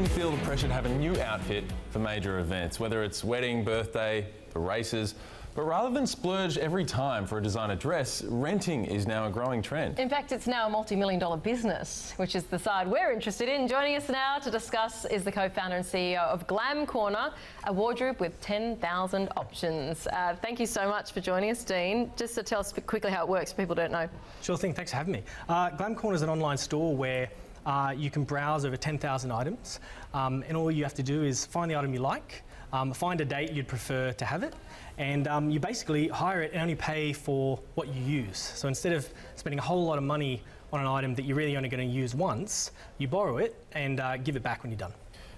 Women feel the pressure to have a new outfit for major events, whether it's wedding, birthday, the races. But rather than splurge every time for a designer dress, renting is now a growing trend. In fact, it's now a multi-million-dollar business, which is the side we're interested in. Joining us now to discuss is the co-founder and CEO of Glam Corner, a wardrobe with 10,000 options. Thank you so much for joining us, Dean. Just to tell us quickly how it works, people don't know. Sure thing, thanks for having me. Glam Corner is an online store where you can browse over 10,000 items, and all you have to do is find the item you like, find a date you'd prefer to have it, and you basically hire it and only pay for what you use. So instead of spending a whole lot of money on an item that you're really only going to use once, you borrow it and give it back when you're done.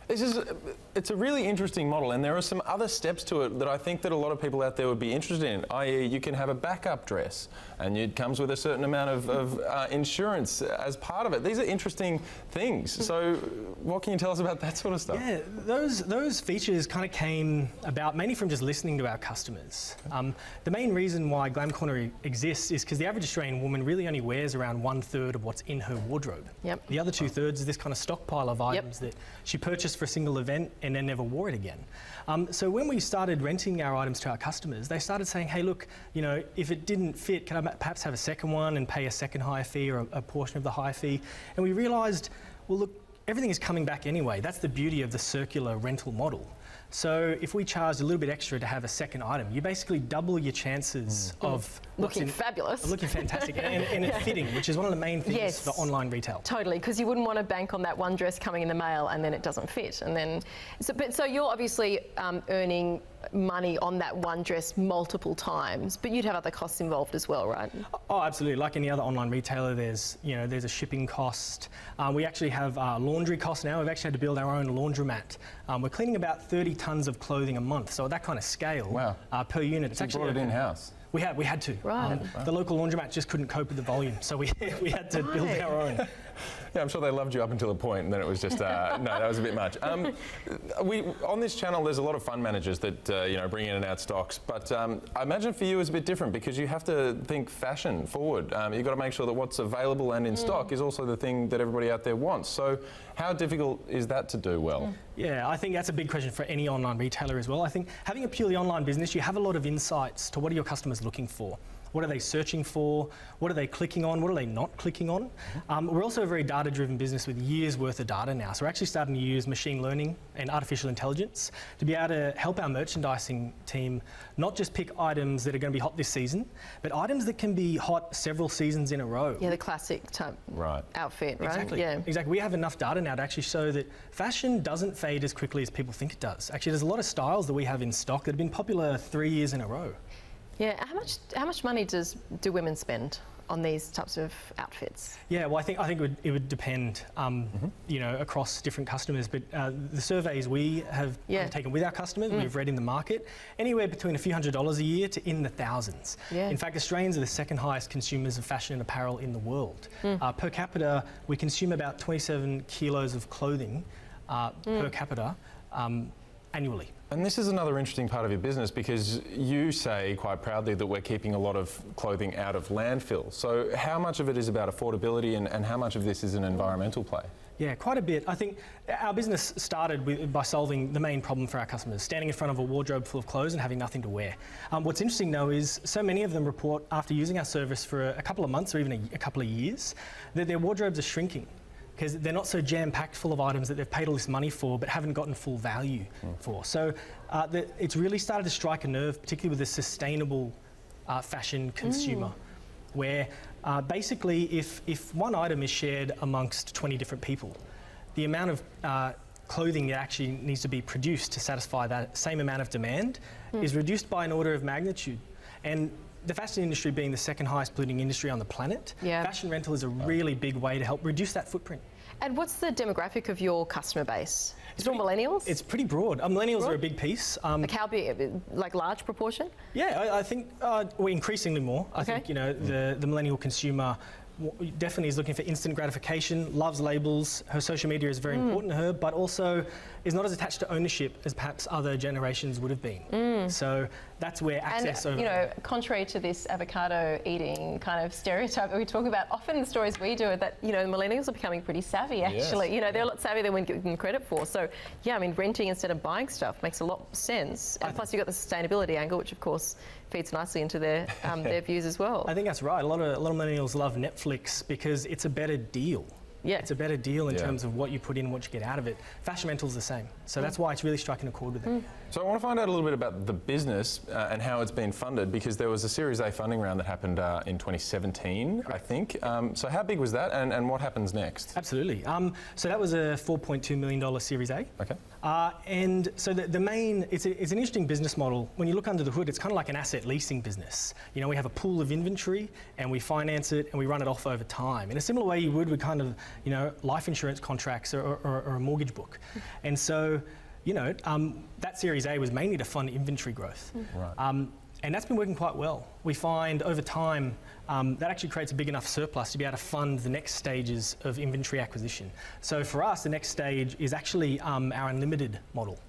It's a really interesting model, and there are some other steps to it that I think that a lot of people out there would be interested in, i.e. you can have a backup dress and it comes with a certain amount of insurance as part of it. These are interesting things. So what can you tell us about that sort of stuff? Yeah, those features kind of came about mainly from just listening to our customers. The main reason why Glam Corner exists is because the average Australian woman really only wears around 1/3 of what's in her wardrobe. Yep. The other 2/3 is this kind of stockpile of items that she purchased for a single event and then never wore it again. So when we started renting our items to our customers, they started saying, hey, look, you know, if it didn't fit, can I perhaps have a second one and pay a second hire fee or a portion of the hire fee? And we realised, well, look, everything is coming back anyway. That's the beauty of the circular rental model. So if we charged a little bit extra to have a second item, you basically double your chances of looking fabulous, looking fantastic, and it fitting, which is one of the main things for online retail. Totally, because you wouldn't want to bank on that one dress coming in the mail and then it doesn't fit, and then so you're obviously earning money on that one dress multiple times, but you'd have other costs involved as well, right? Oh, absolutely. Like any other online retailer, there's a shipping cost. We actually have laundry costs now. We've actually had to build our own laundromat. We're cleaning about 30 tons of clothing a month, so at that kind of scale, per unit. It's actually brought it in-house. We had to. Right. The local laundromat just couldn't cope with the volume, so we had to build our own. Yeah, I'm sure they loved you up until a point, and then it was just, no, that was a bit much. On this channel, there's a lot of fund managers that, bring in and out stocks, but I imagine for you it's a bit different because you have to think fashion forward. You've got to make sure that what's available and in stock is also the thing that everybody out there wants. So how difficult is that to do well? Yeah, I think that's a big question for any online retailer as well. I think having a purely online business, you have a lot of insights to what are your customers looking for. What are they searching for? What are they clicking on? What are they not clicking on? We're also a very data-driven business with years worth of data now. So we're actually starting to use machine learning and artificial intelligence to be able to help our merchandising team not just pick items that are going to be hot this season, but items that can be hot several seasons in a row. Yeah, the classic type outfit, right? Exactly. Yeah. Exactly. We have enough data now to actually show that fashion doesn't fade as quickly as people think it does. Actually, there's a lot of styles that we have in stock that have been popular 3 years in a row. Yeah, how much money do women spend on these types of outfits? Yeah, well, I think it would depend, across different customers. But the surveys we have taken with our customers, we've read in the market, anywhere between a few $100s a year to in the thousands. Yeah. In fact, Australians are the second highest consumers of fashion and apparel in the world. Per capita, we consume about 27 kilos of clothing per capita annually. And this is another interesting part of your business because you say quite proudly that we're keeping a lot of clothing out of landfill. So how much of it is about affordability and how much of this is an environmental play? Yeah, quite a bit. I think our business started by solving the main problem for our customers, standing in front of a wardrobe full of clothes and having nothing to wear. What's interesting though is so many of them report after using our service for a couple of months or even a couple of years that their wardrobes are shrinking, because they're not so jam-packed full of items that they've paid all this money for but haven't gotten full value for. So it's really started to strike a nerve, particularly with the sustainable fashion consumer, where basically if one item is shared amongst 20 different people, the amount of clothing that actually needs to be produced to satisfy that same amount of demand is reduced by an order of magnitude. And the fashion industry being the second highest polluting industry on the planet, fashion rental is a really big way to help reduce that footprint. And what's the demographic of your customer base? Is it all millennials? It's pretty broad. Millennials are a big piece. Like how big? Like large proportion? Yeah, I think increasingly more. I think the millennial consumer definitely is looking for instant gratification, loves labels. Her social media is very important to her, but also is not as attached to ownership as perhaps other generations would have been. So that's where access And, over. you know, contrary to this avocado eating kind of stereotype that we talk about, often the stories we do are that, you know, millennials are becoming pretty savvy, actually. Yes. You know, they're a lot savvier than we give them credit for. So, yeah, I mean, renting instead of buying stuff makes a lot of sense. And plus you've got the sustainability angle, which, of course, feeds nicely into their views as well. I think that's right. A lot of millennials love Netflix because it's a better deal. Yeah. It's a better deal in terms of what you put in and what you get out of it. Fashion rental's the same. So that's why it's really striking a chord with them. So I want to find out a little bit about the business and how it's been funded, because there was a Series A funding round that happened in 2017, I think. So how big was that, and what happens next? Absolutely. So that was a $4.2 million Series A. Okay. And so the main, it's an interesting business model. When you look under the hood, it's kind of like an asset leasing business. You know, we have a pool of inventory and we finance it and we run it off over time. In a similar way you would with kind of, you know, life insurance contracts or a mortgage book. And so, you know, that Series A was mainly to fund inventory growth. Right. And that's been working quite well. We find over time that actually creates a big enough surplus to be able to fund the next stages of inventory acquisition. So for us, the next stage is actually our unlimited model.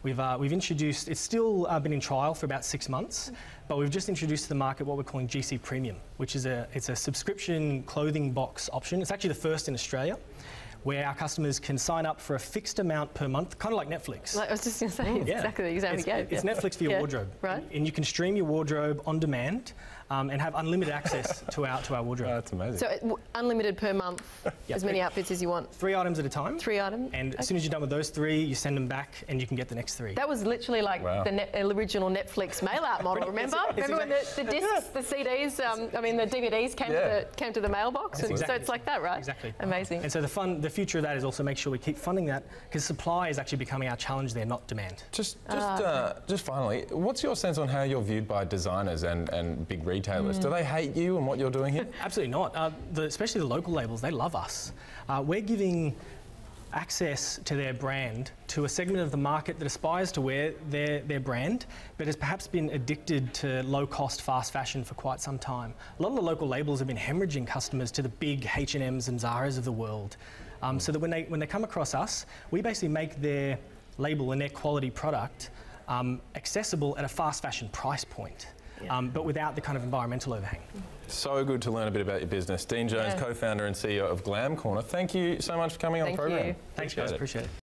We've introduced, it's still been in trial for about 6 months, but we've just introduced to the market what we're calling GC Premium, which is it's a subscription clothing box option. It's actually the first in Australia, where our customers can sign up for a fixed amount per month, kind of like Netflix. Like I was just going to say, it's exactly the example you gave. It's Netflix for your wardrobe. Right. And you can stream your wardrobe on demand and have unlimited access to our wardrobe. That's amazing. So unlimited per month, as many outfits as you want. 3 items at a time. 3 items. And as soon as you're done with those 3, you send them back and you can get the next 3. That was literally like the original Netflix mail-out model. Remember? Remember when the discs, the CDs, I mean the DVDs came to the mailbox, and so it's like that, right? Exactly. Amazing. And so the future of that is also make sure we keep funding that, because supply is actually becoming our challenge there, not demand. Just finally, what's your sense on how you're viewed by designers and big retailers? Do they hate you and what you're doing here? Absolutely not. Especially the local labels, they love us. We're giving access to their brand to a segment of the market that aspires to wear their brand, but has perhaps been addicted to low-cost fast fashion for quite some time. A lot of the local labels have been hemorrhaging customers to the big H&Ms and Zaras of the world, so that when they come across us, we basically make their label and their quality product accessible at a fast fashion price point. But without the kind of environmental overhang. So good to learn a bit about your business. Dean Jones, co-founder and CEO of Glam Corner. Thank you so much for coming on the program. Thank you. Thanks, guys. Appreciate it.